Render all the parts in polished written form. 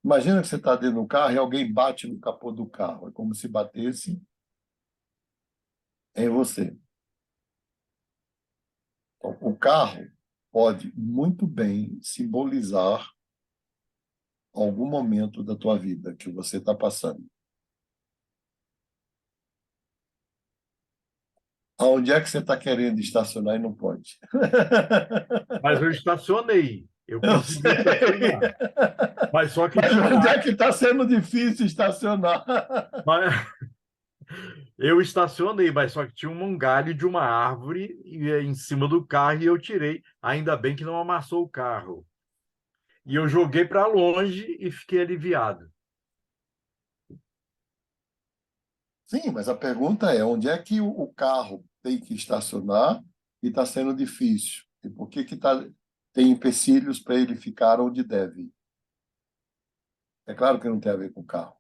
Imagina que você está dentro do carro e alguém bate no capô do carro. É como se batesse em você. Então, o carro pode muito bem simbolizar algum momento da tua vida que você está passando. Aonde é que você está querendo estacionar e não pode? Mas eu estacionei. Eu Eu consegui estacionar. sei. Mas só que Mas tinha onde uma. é que está sendo difícil estacionar? Mas eu estacionei, mas só que tinha um galho de uma árvore em cima do carro e eu tirei. Ainda bem que não amassou o carro. E eu joguei para longe e fiquei aliviado. Sim, mas a pergunta é onde é que o carro tem que estacionar e está sendo difícil? E por que tem empecilhos para ele ficar onde deve? É claro que não tem a ver com o carro.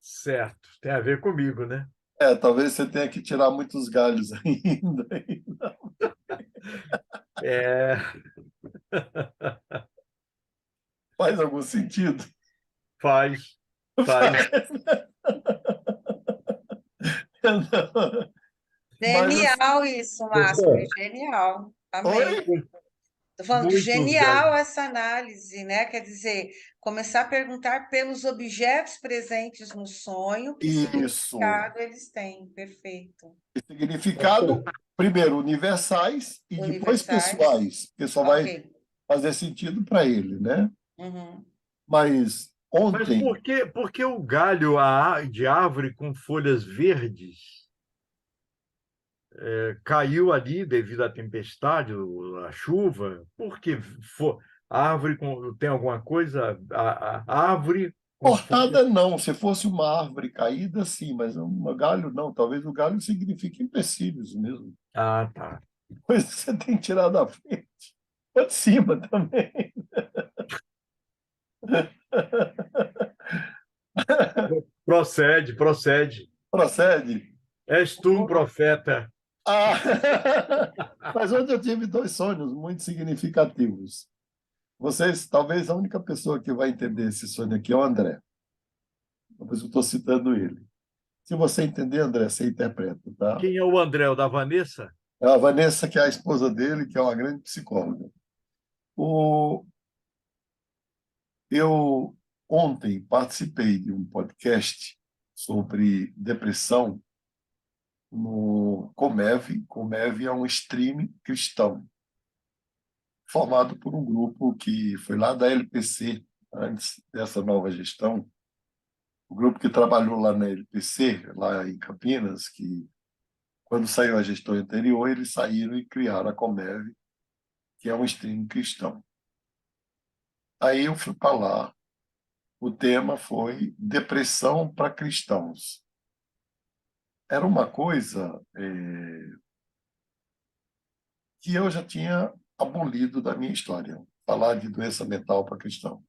Certo, tem a ver comigo, né? Talvez você tenha que tirar muitos galhos ainda. É, Faz algum sentido? faz, faz. Faz. Não. Mas, Genial isso, Márcio, Doutor, genial. Amei. oi? Estou falando que muitos galhos. genial essa análise, né? Quer dizer, começar a perguntar pelos objetos presentes no sonho, que Isso. significado eles têm. Perfeito. Significado, primeiro, universais e depois Universais. pessoais, porque só Ok. vai fazer sentido para ele, né? Uhum. Mas Mas ontem, por que o galho de árvore com folhas verdes caiu ali devido à tempestade, à chuva? Por que a árvore tem alguma coisa? A árvore com folhas. cortada não, se fosse uma árvore caída, sim, mas um galho não. Talvez o galho signifique empecilhos mesmo. Ah, tá. Coisa que você tem que tirar da frente. Ou de cima também. Procede, procede. Procede. És tu um profeta. Ah, mas ontem eu tive dois sonhos muito significativos. Vocês, talvez a única pessoa que vai entender esse sonho aqui é o André. Por isso eu estou citando ele. Se você entender, André, você interpreta, tá? Quem é o André, o da Vanessa? É a Vanessa, que é a esposa dele, que é uma grande psicóloga. O, eu ontem participei de um podcast sobre depressão no Comev. Comev é um stream cristão, formado por um grupo que foi lá da LPC, antes dessa nova gestão, o grupo que trabalhou lá na LPC, lá em Campinas, que quando saiu a gestão anterior, eles saíram e criaram a Comev, que é um stream cristão. Aí eu fui para lá, o tema foi depressão para cristãos. Era uma coisa que eu já tinha abolido da minha história, falar de doença mental para cristão.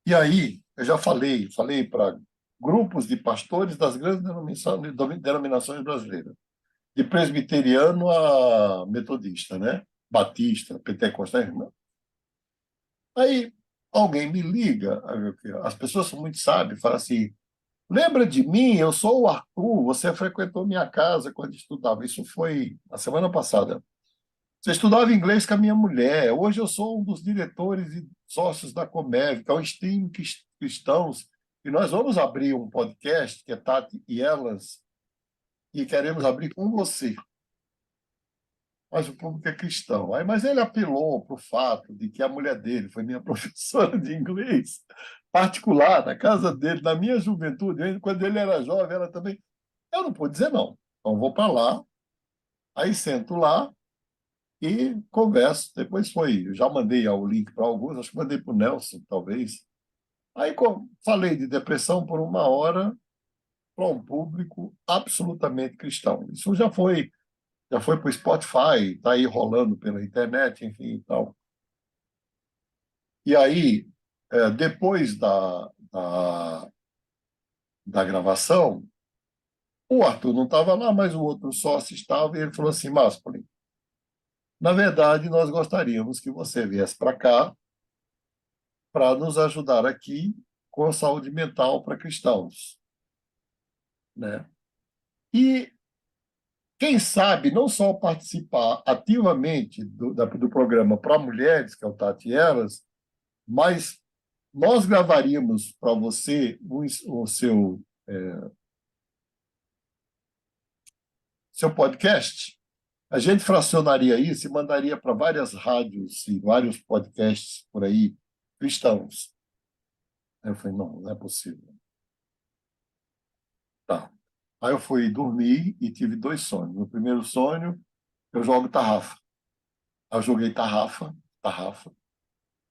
E aí, eu já falei para grupos de pastores das grandes denominações brasileiras, de presbiteriano a metodista, né? Batista, pentecostal. Né? Aí alguém me liga, as pessoas são muito sábias, falam assim: lembra de mim? Eu sou o Arthur, você frequentou minha casa quando estudava. Isso foi na semana passada. Você estudava inglês com a minha mulher. Hoje eu sou um dos diretores e sócios da Comev, que é um stream cristãos, e nós vamos abrir um podcast, que é Tati e Elas, e queremos abrir com você. Mas o público é cristão. Aí, mas ele apelou para o fato de que a mulher dele foi minha professora de inglês particular, na casa dele, na minha juventude, quando ele era jovem, ela também. Eu não pude dizer não. Então, vou para lá, aí sento lá, e converso. Depois foi, eu já mandei o link para alguns, acho que mandei para o Nelson, talvez. Aí falei de depressão por uma hora para um público absolutamente cristão. Isso já foi para o Spotify, está aí rolando pela internet, enfim e tal. E aí, depois da gravação, o Arthur não estava lá, mas o outro sócio estava, e ele falou assim: Márcio, Na verdade, nós gostaríamos que você viesse para cá para nos ajudar aqui com a saúde mental para cristãos, né? E, quem sabe, não só participar ativamente do programa para mulheres, que é o Tati Elas, mas nós gravaríamos para você o seu podcast. A gente fracionaria isso e mandaria para várias rádios e vários podcasts por aí, cristãos. Aí eu falei, não, não é possível. Tá. Aí eu fui dormir e tive dois sonhos. No primeiro sonho, eu jogo tarrafa. Aí eu joguei tarrafa, tarrafa.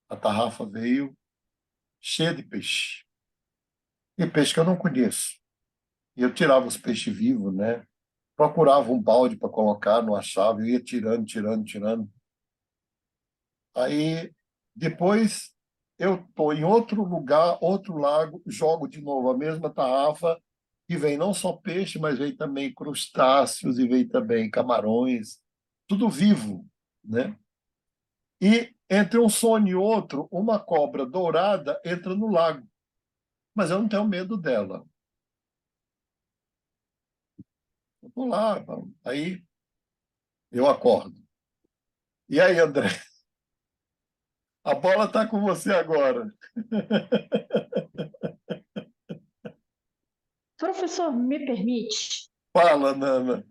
A tarrafa veio cheia de peixe. E peixe que eu não conheço. E eu tirava os peixes vivos, né? Procurava um balde para colocar, não achava, eu ia tirando, tirando, tirando. Aí, depois, eu estou em outro lugar, outro lago, jogo de novo a mesma tarrafa, e vem não só peixe, mas vem também crustáceos, e vem também camarões, tudo vivo, né? E, entre um sonho e outro, uma cobra dourada entra no lago, mas eu não tenho medo dela. Eu vou lá, aí eu acordo. E aí, André, a bola está com você agora. Professor, me permite? Fala, Nana.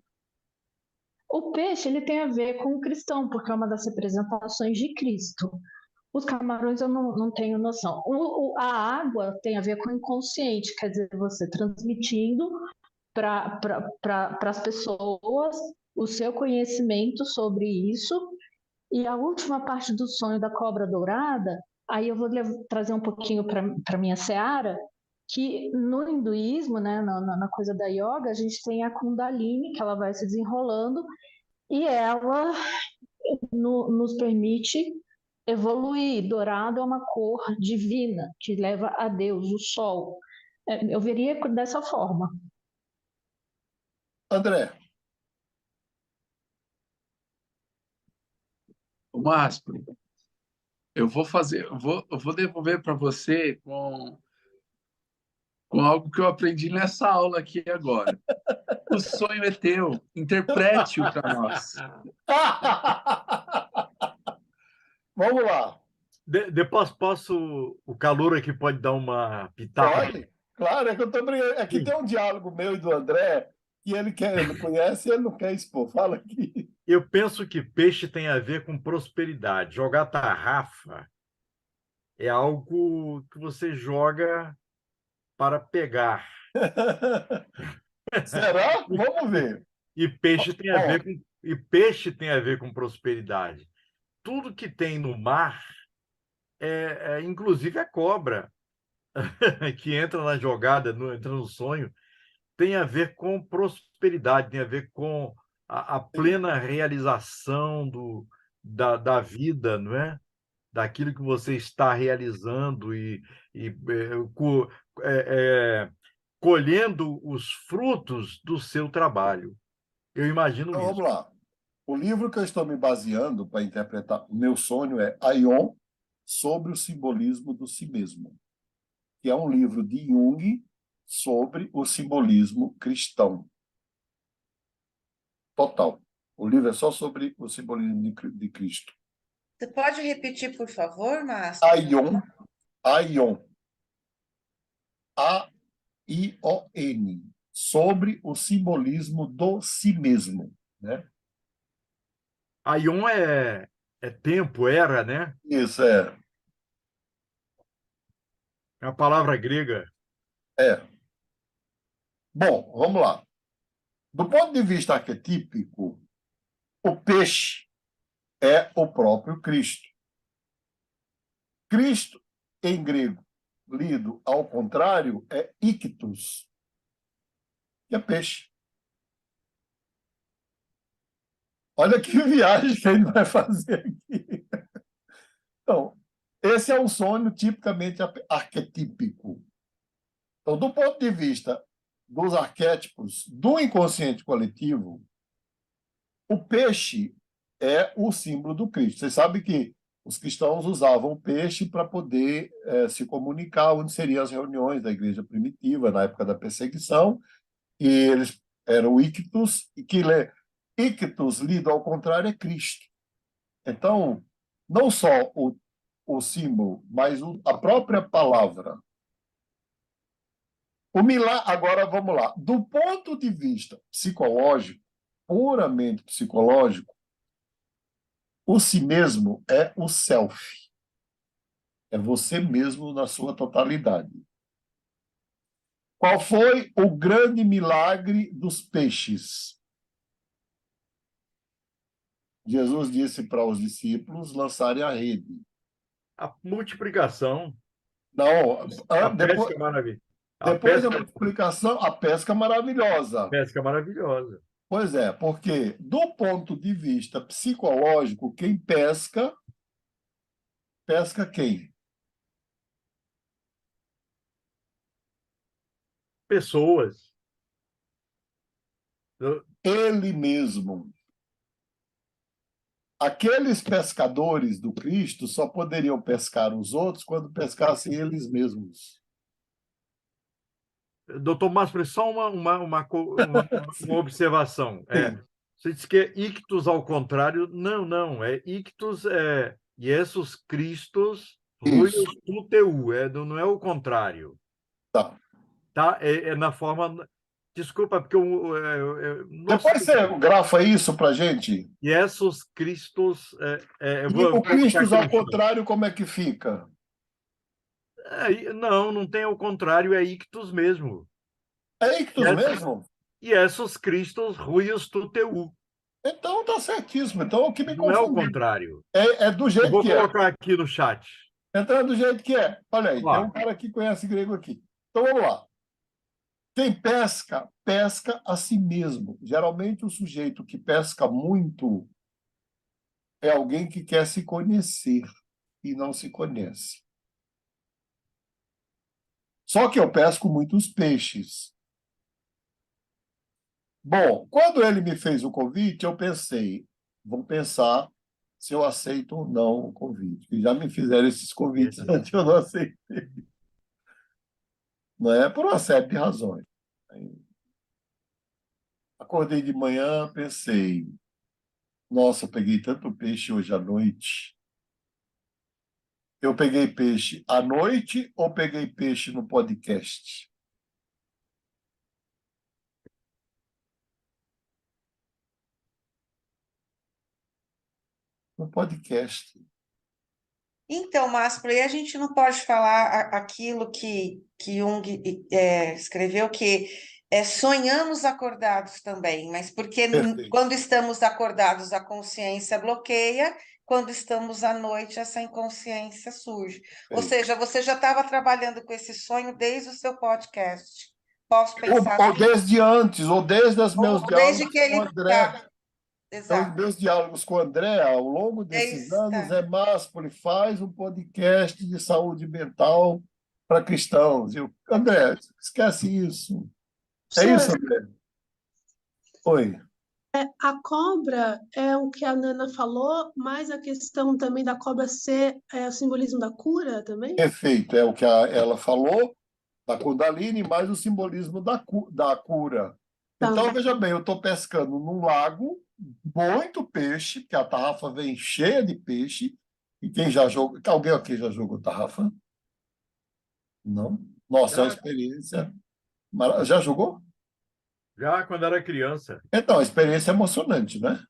O peixe ele tem a ver com o cristão, porque é uma das representações de Cristo. Os camarões eu não tenho noção. A água tem a ver com o inconsciente, quer dizer, você transmitindo para as pessoas o seu conhecimento sobre isso. E a última parte do sonho da cobra dourada, aí eu vou trazer um pouquinho para a minha seara, que no hinduísmo, né, na coisa da yoga, a gente tem a Kundalini, que ela vai se desenrolando, e ela nos permite evoluir. Dourado é uma cor divina, que leva a Deus, o sol. Eu veria dessa forma. André, O Márcio, eu vou devolver para você com algo que eu aprendi nessa aula aqui agora. O sonho é teu, interprete-o para nós. vamos lá. Depois posso. O calor aqui pode dar uma pitada. Pode? Claro, é que eu estou brincando. É que tem um diálogo meu e do André que ele conhece e ele não quer expor. Fala aqui. Eu penso que peixe tem a ver com prosperidade. Jogar tarrafa é algo que você joga para pegar. Será? Vamos ver. E peixe tem a Bom, ver com prosperidade. Tudo que tem no mar, inclusive a cobra, que entra na jogada, entra no sonho, tem a ver com prosperidade, tem a ver com a plena realização da vida, não é? Daquilo que você está realizando e colhendo os frutos do seu trabalho. Eu imagino então isso. vamos lá. O livro que eu estou me baseando para interpretar o meu sonho é Aion sobre o simbolismo do si mesmo, que é um livro de Jung sobre o simbolismo cristão. Total. O livro é só sobre o simbolismo de Cristo. Você pode repetir, por favor, Márcio? Aion, Aion, A-I-O-N, sobre o simbolismo do si mesmo, né? Aion é tempo, era, né? Isso é. É uma palavra grega. É. Bom, vamos lá. Do ponto de vista arquetípico, o peixe é o próprio Cristo. Cristo, em grego, lido ao contrário, é ictus, que é peixe. Olha que viagem que a gente vai fazer aqui. Então, esse é um sonho tipicamente arquetípico. Então, do ponto de vista dos arquétipos do inconsciente coletivo, o peixe é o símbolo do Cristo. Você sabe que os cristãos usavam o peixe para poder se comunicar, onde seriam as reuniões da igreja primitiva, na época da perseguição, e eles eram ictus, e ictus, lido ao contrário, é Cristo. Então, não só o símbolo, mas a própria palavra. Agora, vamos lá. Do ponto de vista psicológico, puramente psicológico, o si mesmo é o self. É você mesmo na sua totalidade. Qual foi o grande milagre dos peixes? Jesus disse para os discípulos lançarem a rede. A multiplicação, Não, a depois, pesca maravilhosa. A depois da pesca, multiplicação, a pesca maravilhosa. pesca maravilhosa. Pois é, porque do ponto de vista psicológico, quem pesca, pesca quem? Pessoas. Ele mesmo. Aqueles pescadores do Cristo só poderiam pescar os outros quando pescassem eles mesmos. Doutor Márcio, só uma observação. Você disse que é ictus ao contrário. Não. É ictus, Jesus Christus, ruius Isso. tuteu. Não é o contrário. Tá. Tá? É na forma. Desculpa, porque eu não Depois sei. você grafa isso para gente. Jesus Christus. E Vou o colocar aqui Cristo, ao no chat. contrário, como é que fica? Não tem o contrário, é ictus mesmo. É ictus mesmo? Jesus Christus, ruius tuteu. Então tá certíssimo. Então o que me Não é o confundiu. contrário. É do Eu jeito vou que é. colocar aqui no chat. Então é do jeito que é. Olha aí, tem Lá. um cara que conhece grego aqui. Então vamos lá. Quem pesca, pesca a si mesmo. Geralmente o sujeito que pesca muito é alguém que quer se conhecer e não se conhece. Só que eu pesco muitos peixes. Bom, quando ele me fez o convite, eu pensei, vou pensar se eu aceito ou não o convite. E já me fizeram esses convites antes, eu não aceitei. Não é por uma série de razões. Acordei de manhã, pensei, nossa, eu peguei tanto peixe hoje à noite. Eu peguei peixe à noite ou peguei peixe no podcast? No podcast. Então, Márcio, aí a gente não pode falar aquilo que Jung escreveu, que sonhamos acordados também, mas porque Perfeito. quando estamos acordados a consciência bloqueia, quando estamos à noite essa inconsciência surge. Ou Perfeito. seja, você já estava trabalhando com esse sonho desde o seu podcast. Posso pensar Ou assim? desde antes, ou desde os meus Ou desde diálogos que com o ele André. está. Então, os Exato. meus diálogos com o André, ao longo desses anos, Está. Márcio, faz um podcast de saúde mental para cristãos. André, esquece isso. É isso, André? Oi. A cobra é o que a Nana falou, mas a questão também da cobra ser o simbolismo da cura também? Perfeito, é o que ela falou, da Kundalini, mais o simbolismo da cura. Tá. Então, veja bem, eu estou pescando num lago, muito peixe, que a tarrafa vem cheia de peixe, e quem já jogou... Alguém aqui já jogou tarrafa? Não? Nossa, é uma experiência... Já jogou? Já quando era criança. Então, a experiência é emocionante, né?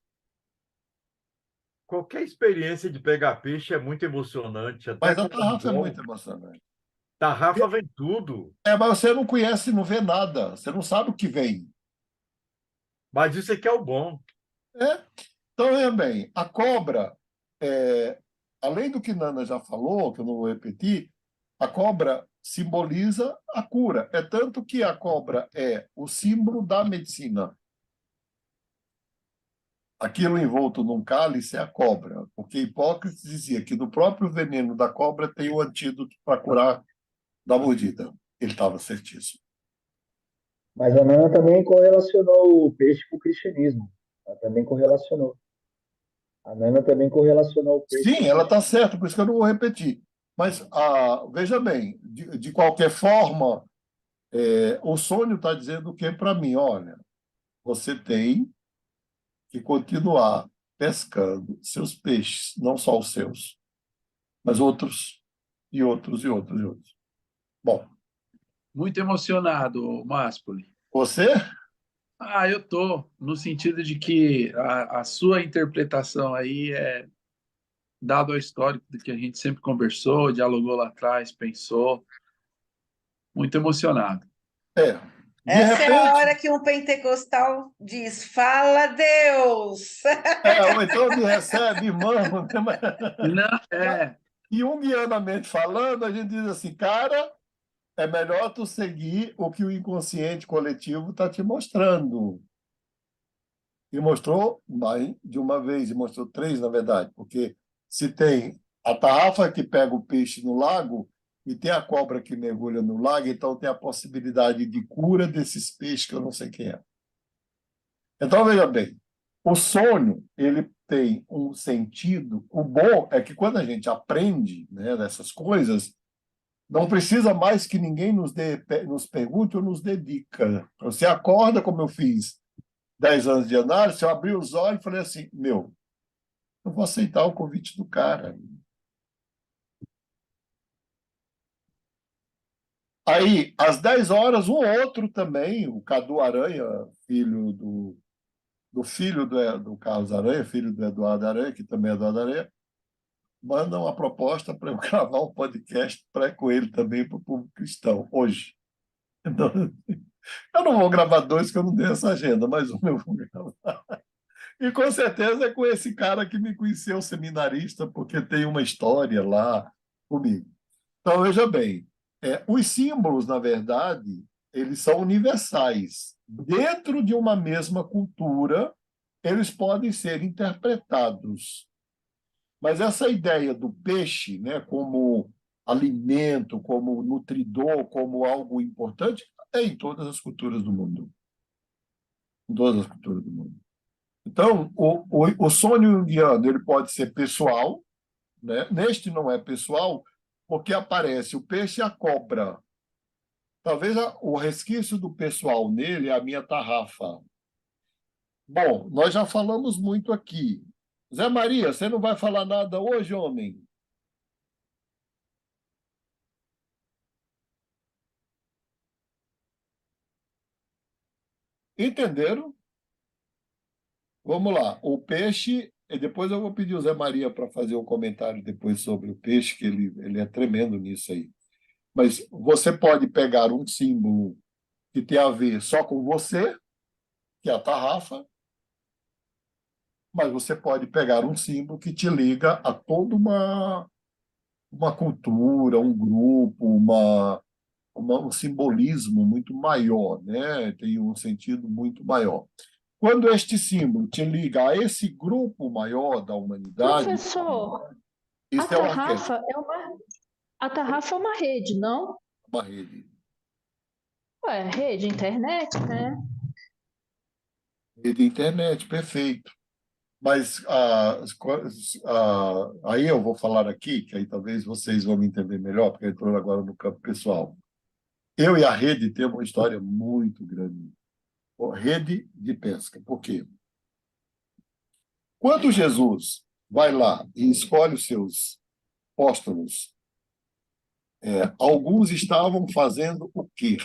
Qualquer experiência de pegar peixe é muito emocionante. Até Mas a com tarrafa é bom. muito emocionante. Tarrafa vem tudo. Mas você não conhece, não vê nada. Você não sabe o que vem. Mas isso aqui é o bom. Então, veja bem, a cobra, além do que Nana já falou, que eu não vou repetir, a cobra simboliza a cura. É tanto que a cobra é o símbolo da medicina. Aquilo envolto num cálice é a cobra, porque Hipócrates dizia que no próprio veneno da cobra tem o antídoto para curar da mordida. Ele estava certíssimo. Mas a Nana também correlacionou o peixe com o cristianismo. Ela também correlacionou. A Nana também correlacionou o peixe. Sim, ela está certa, por isso que eu não vou repetir. Mas, veja bem, de qualquer forma, o sonho está dizendo o que para mim? Olha, você tem que continuar pescando seus peixes, não só os seus, mas outros, e outros, e outros, e outros. Bom, Muito emocionado, Máspoli. você? Eu tô, no sentido de que a sua interpretação aí é dado ao histórico do que a gente sempre conversou, dialogou lá atrás, pensou. Muito emocionado. De Essa é a repente, hora que um pentecostal diz: Fala, Deus! ou então me recebe, irmão, né? Não, E junguianamente falando, a gente diz assim, cara, é melhor tu seguir o que o inconsciente coletivo está te mostrando. E mostrou mais de uma vez, e mostrou três, na verdade, porque se tem a tarrafa que pega o peixe no lago e tem a cobra que mergulha no lago, então tem a possibilidade de cura desses peixes que eu não sei quem é. Então, veja bem, o sonho, ele tem um sentido. O bom é que quando a gente aprende, né, dessas coisas, não precisa mais que ninguém nos pergunte ou nos dedica. Você acorda, como eu fiz 10 anos de análise, eu abri os olhos e falei assim, eu vou aceitar o convite do cara. Aí, às 10 horas, um outro também, o Cadu Aranha, filho do filho do Carlos Aranha, filho do Eduardo Aranha, que também é Eduardo Aranha, manda uma proposta para eu gravar um podcast com ele também para o público cristão, hoje. Então, eu não vou gravar dois, que eu não tenho essa agenda, mas um eu vou gravar. E com certeza é com esse cara que me conheceu, seminarista, porque tem uma história lá comigo. Então, veja bem, os símbolos, na verdade, eles são universais. Dentro de uma mesma cultura, eles podem ser interpretados. Mas essa ideia do peixe, né, como alimento, como nutridor, como algo importante, é em todas as culturas do mundo. Em todas as culturas do mundo. Então, o sonho junguiano ele pode ser pessoal, né? Neste não é pessoal, porque aparece o peixe e a cobra. Talvez o resquício do pessoal nele é a minha tarrafa. Bom, nós já falamos muito aqui. Zé Maria, você não vai falar nada hoje, homem? Entenderam? Vamos lá. O peixe, e depois eu vou pedir o Zé Maria para fazer um comentário depois sobre o peixe, que ele é tremendo nisso aí. Mas você pode pegar um símbolo que tem a ver só com você, que é a tarrafa, mas você pode pegar um símbolo que te liga a toda uma cultura, um grupo, um simbolismo muito maior, né? Tem um sentido muito maior. Quando este símbolo te liga a esse grupo maior da humanidade, Professor, isso é o arquétipo, a tarrafa é uma rede, não? uma rede. Rede, internet, né? Rede internet, perfeito. Mas aí eu vou falar aqui, que aí talvez vocês vão me entender melhor, porque eu estou agora no campo pessoal. Eu e a rede temos uma história muito grande. Rede de pesca. Por quê? Quando Jesus vai lá e escolhe os seus apóstolos, alguns estavam fazendo o quê?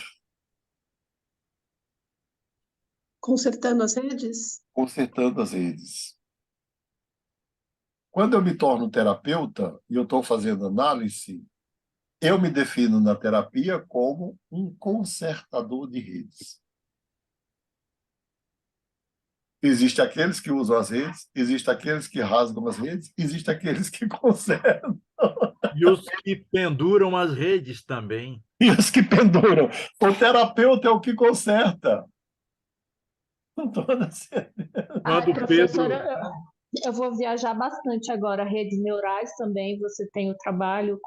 Consertando as redes? Consertando as redes. Quando eu me torno terapeuta e eu estou fazendo análise, eu me defino na terapia como um consertador de redes. Existem aqueles que usam as redes, existem aqueles que rasgam as redes, existem aqueles que consertam. E os que penduram as redes também. E os que penduram. O terapeuta é o que conserta. Com toda certeza. Quando professora, eu vou viajar bastante agora. Redes neurais também, você tem o trabalho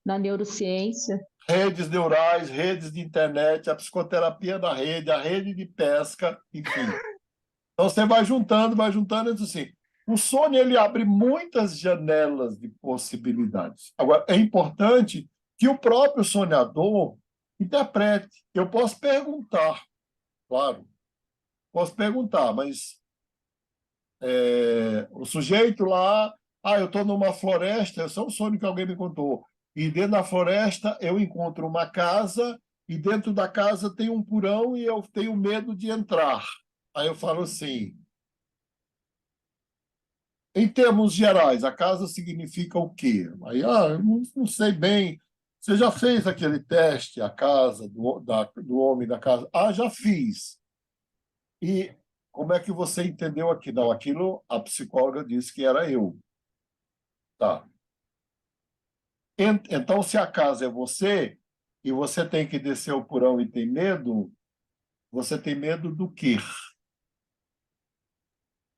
na neurociência. Redes neurais, redes de internet, a psicoterapia da rede, a rede de pesca, enfim. Então você vai juntando, e diz assim, O sonho ele abre muitas janelas de possibilidades. Agora, é importante que o próprio sonhador interprete. Eu posso perguntar, claro, posso perguntar, mas o sujeito lá, eu estou numa floresta, esse é um sonho que alguém me contou, e dentro da floresta eu encontro uma casa, e dentro da casa tem um porão e eu tenho medo de entrar. Aí eu falo assim, em termos gerais, a casa significa o quê? Aí, eu não sei bem. Você já fez aquele teste, a casa, do homem da casa? Já fiz. E como é que você entendeu aqui? Não, aquilo a psicóloga disse que era eu. Tá. Então, se a casa é você, e você tem que descer o porão e tem medo, você tem medo do quê?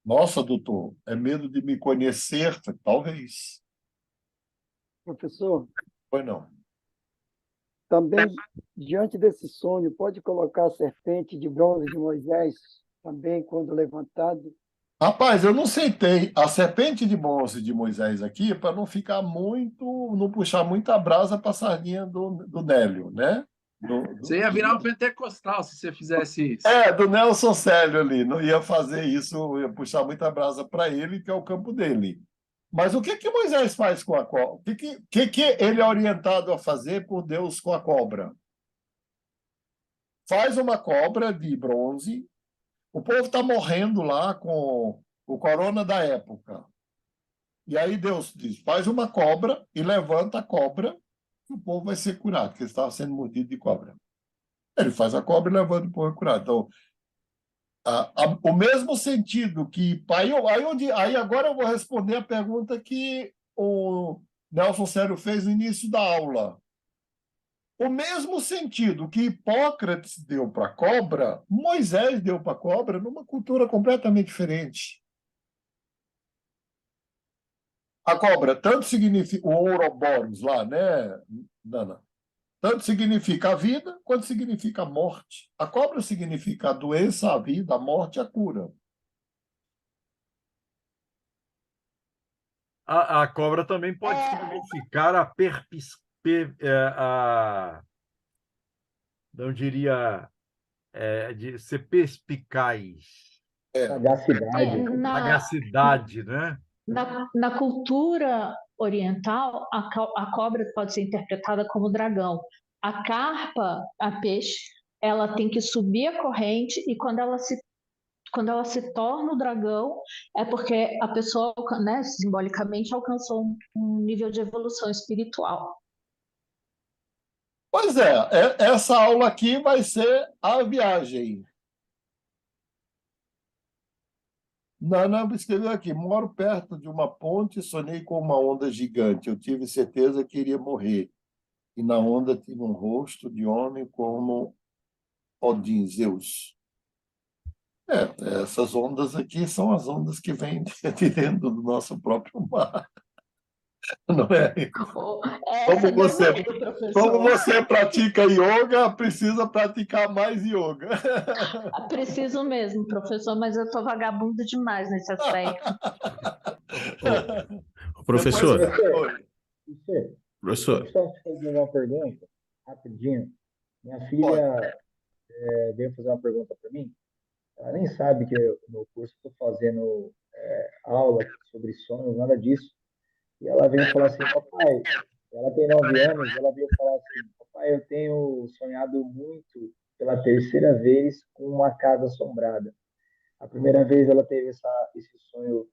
Nossa, doutor, é medo de me conhecer? Talvez. Professor, Foi não. também, diante desse sonho, pode colocar a serpente de bronze de Moisés, também, quando levantado? Rapaz, eu não sentei a serpente de bronze de Moisés aqui para não ficar muito, não puxar muita brasa para a sardinha do Nélio, né? Você ia virar um pentecostal se você fizesse isso. Do Nelson Célio ali. Não ia fazer isso, ia puxar muita brasa para ele, que é o campo dele. Mas o que que Moisés faz com a cobra? O que ele é orientado a fazer por Deus com a cobra? Faz uma cobra de bronze. O povo está morrendo lá com o corona da época. E aí Deus diz, faz uma cobra e levanta a cobra, que o povo vai ser curado, porque estava sendo mordido de cobra. Ele faz a cobra e levanta o povo é curado. Então, o mesmo sentido que... Aí agora eu vou responder a pergunta que o Nelson Célio fez no início da aula. O mesmo sentido que Hipócrates deu para a cobra, Moisés deu para a cobra numa cultura completamente diferente. A cobra tanto significa o Ouroboros lá, né, Nana? Tanto significa a vida quanto significa a morte. A cobra significa a doença, a vida, a morte, a cura. A cobra também pode significar não diria, de ser perspicaz, Sagacidade. sagacidade, né? Na cultura oriental, a cobra pode ser interpretada como dragão. A carpa, a peixe, ela tem que subir a corrente e quando ela se torna o dragão, é porque a pessoa, né, simbolicamente alcançou um nível de evolução espiritual. Pois essa aula aqui vai ser a viagem. Nana escreveu aqui, moro perto de uma ponte e sonhei com uma onda gigante. Eu tive certeza que iria morrer. E na onda tive um rosto de homem como Odin, Zeus. Essas ondas aqui são as ondas que vêm de dentro do nosso próprio mar. Não é? Como você pratica yoga, precisa praticar mais yoga. Preciso mesmo, professor, mas eu estou vagabundo demais nesse aspecto. Professor, Deixa eu só te fazer uma pergunta, rapidinho. Minha filha veio fazer uma pergunta para mim. Ela nem sabe que no curso estou fazendo aula sobre sonhos, nada disso. E ela veio falar assim, papai, ela tem 9 anos, ela veio falar assim, papai, eu tenho sonhado muito pela terceira vez com uma casa assombrada. A primeira vez ela teve esse sonho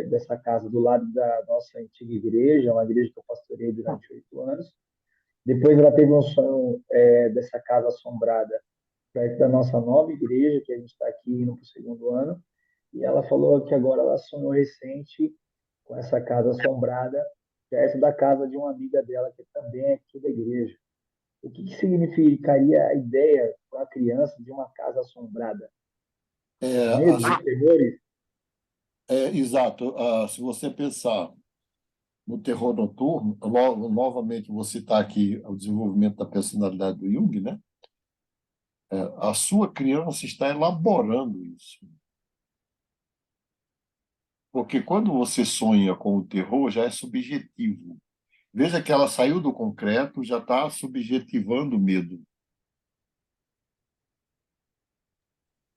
dessa casa do lado da nossa antiga igreja, uma igreja que eu pastorei durante 8 anos. Depois ela teve um sonho dessa casa assombrada perto da nossa nova igreja, que a gente está aqui indo para o segundo ano. E ela falou que agora ela sonhou recente com essa casa assombrada perto da casa de uma amiga dela que também é aqui da igreja. O que significaria a ideia para a criança de uma casa assombrada? Medos e temores? Exato. Se você pensar no terror noturno, novamente vou citar aqui o desenvolvimento da personalidade do Jung, né? A sua criança está elaborando isso. Porque quando você sonha com o terror, já é subjetivo. Veja que ela saiu do concreto, já está subjetivando o medo.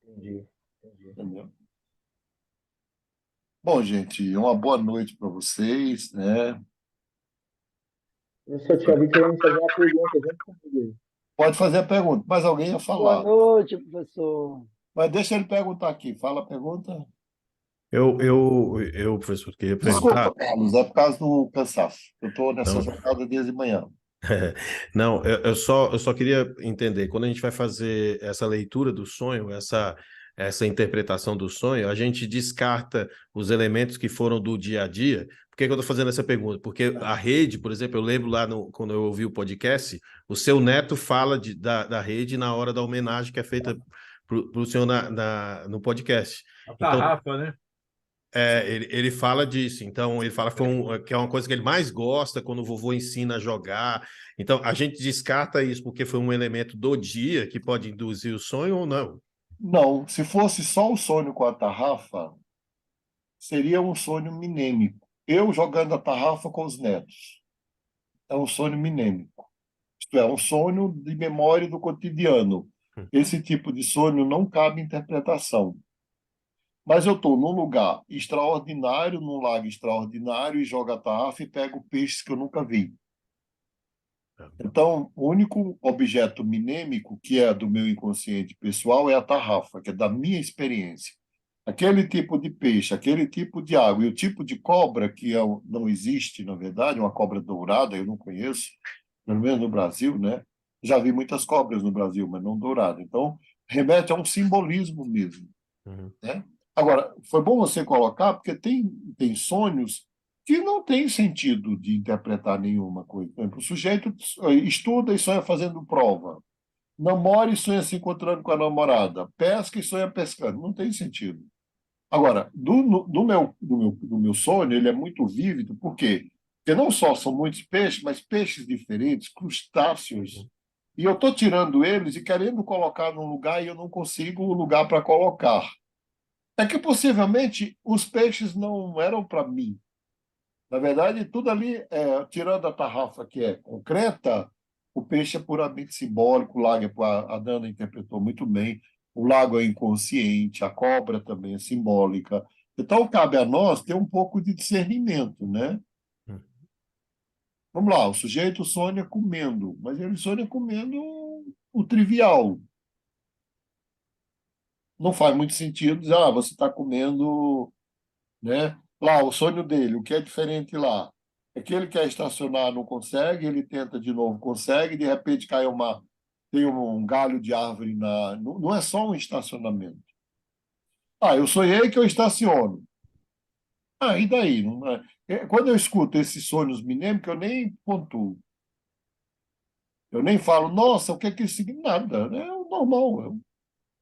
Entendi, entendi. Entendeu? Bom, gente, uma boa noite para vocês, né? Professor Tchau, querendo fazer uma pergunta junto comigo. Pode fazer a pergunta, mas alguém ia Boa falar. noite, professor. Mas deixa ele perguntar aqui. Fala a pergunta. Professor, queria Desculpa, perguntar. Carlos, é por causa do cansaço. Eu estou nessa Não, jornada desde manhã. não, eu só queria entender, quando a gente vai fazer essa leitura do sonho, essa interpretação do sonho, a gente descarta os elementos que foram do dia a dia. Por que que eu estou fazendo essa pergunta? Porque a rede, por exemplo, eu lembro lá quando eu ouvi o podcast, o seu neto fala da rede na hora da homenagem que é feita para o senhor no podcast. A Então, tarrafa, né? ele fala disso, então ele fala que é uma coisa que ele mais gosta quando o vovô ensina a jogar. Então a gente descarta isso porque foi um elemento do dia que pode induzir o sonho ou não. Não, se fosse só o sonho com a tarrafa, seria um sonho minêmico. Eu jogando a tarrafa com os netos. É um sonho minêmico. Isto é, um sonho de memória do cotidiano. Esse tipo de sonho não cabe interpretação. Mas eu estou num lugar extraordinário, num lago extraordinário, e jogo a tarrafa e pego peixes que eu nunca vi. Então, o único objeto minêmico que é do meu inconsciente pessoal é a tarrafa, que é da minha experiência. Aquele tipo de peixe, aquele tipo de água e o tipo de cobra que não existe, na verdade, uma cobra dourada, eu não conheço, pelo menos no Brasil, né? Já vi muitas cobras no Brasil, mas não dourada. Então, remete a um simbolismo mesmo, Uhum. né? Agora, foi bom você colocar, porque tem sonhos que não tem sentido de interpretar nenhuma coisa. Por exemplo, o sujeito estuda e sonha fazendo prova. Namora e sonha se encontrando com a namorada. Pesca e sonha pescando. Não tem sentido. Agora, do meu sonho, ele é muito vívido. Por quê? Porque não só são muitos peixes, mas peixes diferentes, crustáceos. E eu estou tirando eles e querendo colocar num lugar e eu não consigo o lugar para colocar. É que possivelmente os peixes não eram para mim. Na verdade, tudo ali, tirando a tarrafa que é concreta, o peixe é puramente simbólico, o lago, a Dana interpretou muito bem, o lago é inconsciente, a cobra também é simbólica. Então, cabe a nós ter um pouco de discernimento, né? Vamos lá, o sujeito sonha comendo, mas ele sonha comendo o trivial. Não faz muito sentido dizer, você está comendo, né? Lá, o sonho dele, o que é diferente lá? É que ele quer estacionar, não consegue, ele tenta de novo, consegue, de repente tem um galho de árvore não é só um estacionamento. Eu sonhei que eu estaciono. E daí? Não é? Quando eu escuto esses sonhos minêmicos, eu nem pontuo. Eu nem falo, nossa, o que é que isso significa? Nada, é o normal.